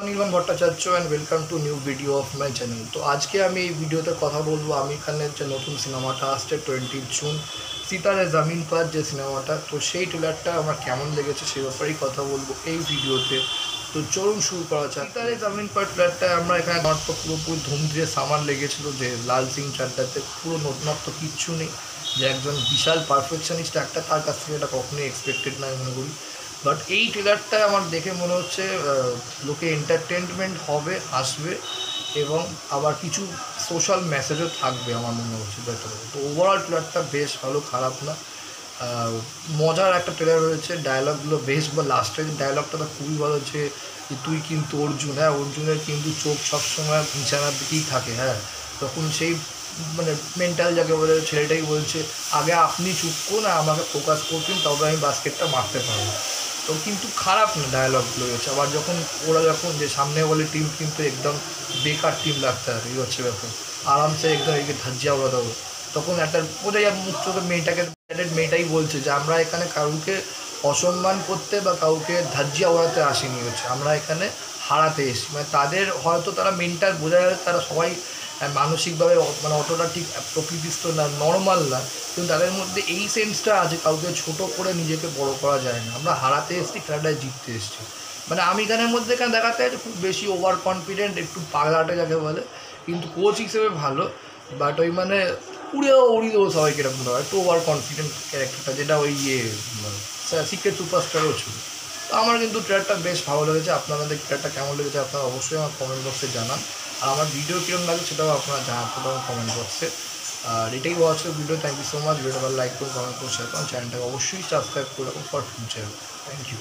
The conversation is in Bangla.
Anirban Bhattacharya and welcome to new video of my channel. তো আজকে আমি এই ভিডিওতে কথা বলবো আমির খানের যে নতুন সিনেমাটা আসছে 20 জুন, সিতারে জামিন পার যে সিনেমাটা, তো সেই ট্রেলারটা আমার কেমন লেগেছে সে ব্যাপারেই কথা বলবো এই ভিডিওতে। তো চলুন শুরু করা যাক। সিতারে জামিন পার ট্রেলারটায় আমরা এখানে আমার তো পুরোপুরি ধুম দিয়ে সামার লেগেছিলো যে লাল সিং চাড্ডাতে পুরো নতুনত্ব কিচ্ছু নেই, যে একজন বিশাল পারফেকশনিস্ট একটা তার কাছ থেকে এটা কখনোই এক্সপেক্টেড নয় মনে করি। বাট এই ট্রেলারটা আমার দেখে মনে হচ্ছে লোকে এন্টারটেনমেন্ট হবে, হাসবে এবং আবার কিছু সোশ্যাল মেসেজও থাকবে আমার মনে হচ্ছে ভেতরে। তো ওভারঅল ট্রেলারটা বেশ ভালো, খারাপ না। মজার একটা ট্রেলার রয়েছে, ডায়লগগুলো বেশ, বা লাস্টের ডায়লগটা তো খুবই ভালো, যে তুই কিন্তু অর্জুন। হ্যাঁ, অর্জুনের কিন্তু চোখ সবসময় নিশানার দিকেই থাকে। হ্যাঁ, তখন সেই মানে মেন্টাল যাকে বলে ছেলেটাই বলছে আগে আপনি চুপ করুন, আমাকে ফোকাস করছেন তবে আমি বাস্কেটটা মারতে পারবো। তো কিন্তু খারাপ না ডায়লগগুলো হচ্ছে। আবার যখন ওরা যখন যে সামনে বলে টিম কিন্তু একদম বেকার টিম লাগতে হবে, এই হচ্ছে ব্যাপার, আরামসে একদম একে ধাজ্জিয়া ওরা দেবো, তখন একটা বোঝাই মুখ চোখে মেয়েটাই বলছে যে আমরা এখানে কাউকে অসম্মান করতে বা কাউকে ধাজ্জিয়া ওড়াতে আসিনি, হচ্ছে আমরা এখানে হারাতে এসেছি। মানে তাদের হয়তো তারা মেন্টাল বোঝা যায় তারা সবাই মানসিকভাবে মানে অতটা ঠিক প্রকৃতিস্থ না, নর্মাল না, কিন্তু তাদের মধ্যে এই সেন্সটা আছে কাউকে ছোট করে নিজেকে বড় করা যায় না। আমরা হারাতে এসেছি, খেলাটায় জিততে এসেছি। মানে আমি গানের মধ্যে এখানে দেখাতে আছে খুব বেশি ওভার কনফিডেন্ট, একটু পাগলাটে যাকে বলে, কিন্তু কোচ হিসেবে ভালো। বাট ওই মানে উড়িয়ে দেবো সবাইকে এরকম হয়, একটু ওভার কনফিডেন্ট ক্যারেক্টারটা, যেটা ওই সিক্রেট সুপারস্টারও ছিল। তো আমার কিন্তু ট্রেলারটা বেশ ভালো লেগেছে। আপনাদের ট্রেলারটা কেমন লেগেছে আপনারা অবশ্যই আমার কমেন্ট বক্সে জানান, আর আমার ভিডিও কীরকম লাগে সেটাও আপনারা জানাতে পারেন কমেন্ট বক্সে। আর এটাই watch video. Thank you so much. ভিডিওটা লাইক করুন, কমেন্ট করুন, শেয়ার করুন, চ্যানেলটাকে অবশ্যই সাবস্ক্রাইব করে রাখুন ফর ফিউচার। Thank you.